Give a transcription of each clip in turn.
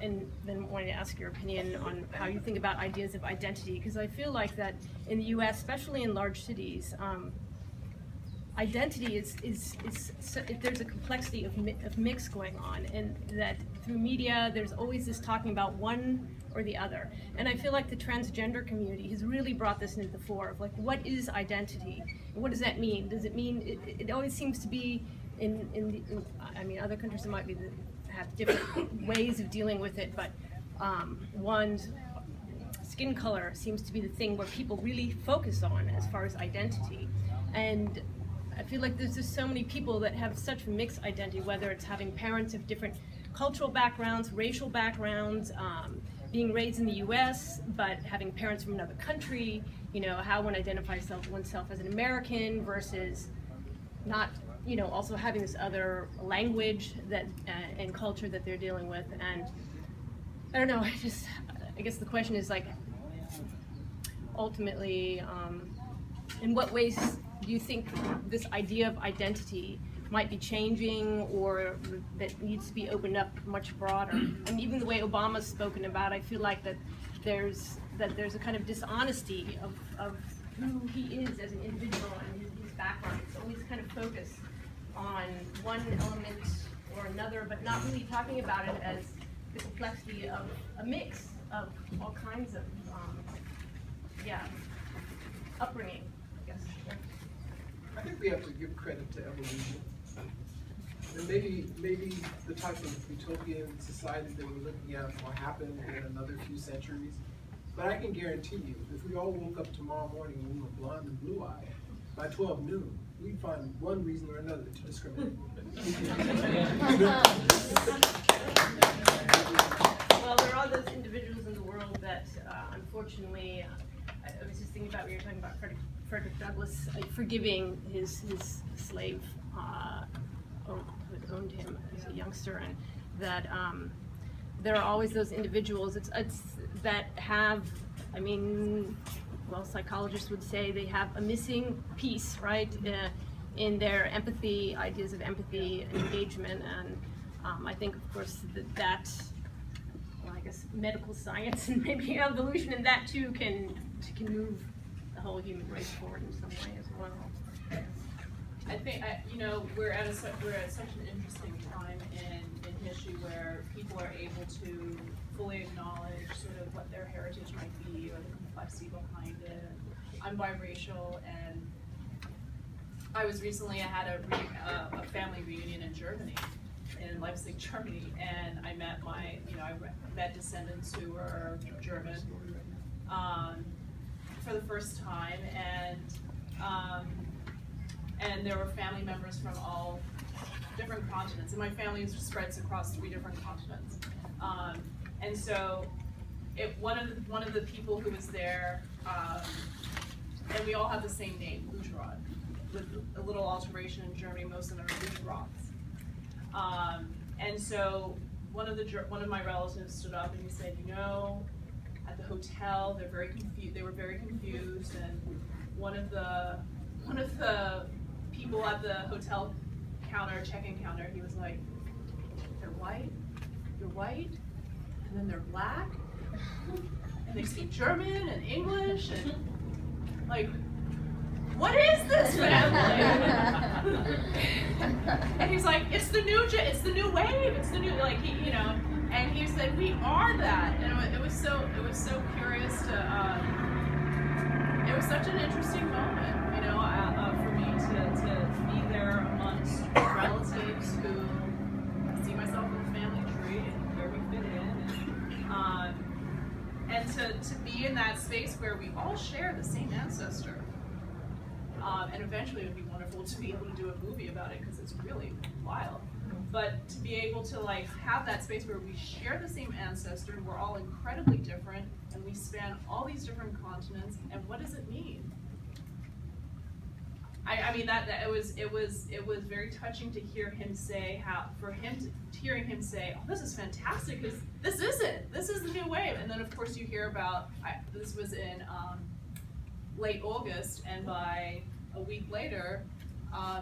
and then wanted to ask your opinion on how you think about ideas of identity, because I feel like that in the U.S., especially in large cities, identity is there's a complexity of mix going on, and that through media there's always this talking about one or the other. And I feel like the transgender community has really brought this into the fore of like, what is identity? What does that mean? Does it mean it always seems to be in I mean, other countries might be have different ways of dealing with it, but one's skin color seems to be the thing where people really focus on as far as identity. And I feel like there's just so many people that have such mixed identity, whether it's having parents of different cultural backgrounds, racial backgrounds, being raised in the U.S., but having parents from another country, you know, how one identifies oneself as an American versus not, you know, also having this other language that and culture that they're dealing with. And I don't know, I guess the question is like, ultimately, in what ways do you think this idea of identity might be changing, or that needs to be opened up much broader? And even the way Obama's spoken about, I feel like that there's a kind of dishonesty of who he is as an individual and his background. It's always kind of focused on one element or another, but not really talking about it as the complexity of a mix of all kinds of upbringing, I guess. I think we have to give credit to evolution. And maybe the type of utopian society that we're looking at will happen in another few centuries. But I can guarantee you, if we all woke up tomorrow morning and we were blonde and blue-eyed, by 12 noon, we'd find one reason or another to discriminate. Well, there are those individuals in the world that, unfortunately, I was just thinking about when you were talking about Frederick Douglass forgiving his slave who had owned him as a youngster, and that there are always those individuals that have, I mean, well, psychologists would say they have a missing piece, right, in their empathy, ideas of empathy and engagement. And I think, of course, that well, I guess medical science and maybe evolution and that too can move the whole human race forward in some way as well. I think we're at such an interesting time in history where people are able to fully acknowledge sort of what their heritage might be or the complexity behind it. I'm biracial, and I had a family reunion in Germany, in Leipzig, Germany, and I met I met descendants who were German for the first time, and there were family members from all different continents, and my family spreads across 3 different continents. And so, one of the people who was there, and we all have the same name, Luterod, with a little alteration in Germany. Most of them are Luteroths. And so, one of my relatives stood up and he said, at the hotel, they were very confused, and one of the people at the hotel check-in counter, he was like, they're white, and then they're black, and they speak German and English, and like, what is this family? And he's like, it's the new wave, it's the new, like, and he said, we are that. And it was so curious to, it was such an interesting moment, for me to be there amongst relatives who see myself in the family tree and where we fit in, and to be in that space where we all share the same ancestor. And eventually it would be wonderful to be able to do a movie about it, because it's really wild. But to be able to have that space where we share the same ancestor, and we're all incredibly different, and we span all these different continents, and what does it mean? I mean that it was very touching to hear him say hearing him say, oh, this is fantastic, because this is it. This is the new wave. And then of course you hear about, this was in late August, and by a week later,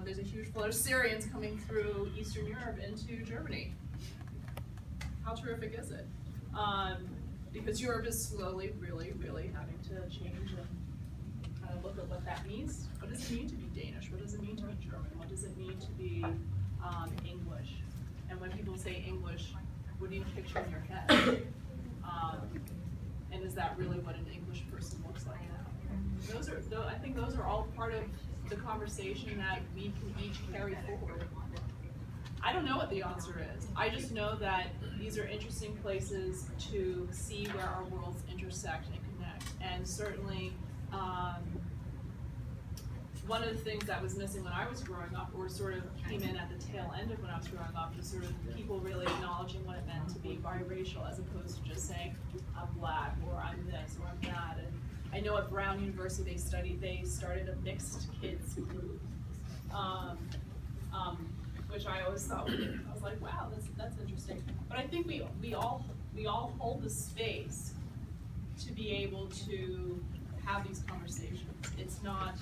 there's a huge flood of Syrians coming through Eastern Europe into Germany. How terrific is it? Because Europe is slowly, really, really having to change and kind of look at what that means. What does it mean to be Danish? What does it mean to be German? What does it mean to be English? And when people say English, what do you picture in your head? And is that really what an English person looks like? I think those are all part of the conversation that we can each carry forward. I don't know what the answer is. I just know that these are interesting places to see where our worlds intersect and connect. And certainly, one of the things that was missing when I was growing up, or sort of came in at the tail end of when I was growing up, was sort of people really acknowledging what it meant to be biracial, as opposed to just saying, I'm black, or I'm this, or I'm that. And I know at Brown University they started a mixed kids group, which I always thought, I was like, wow, that's interesting. But I think we all hold the space to be able to have these conversations. It's not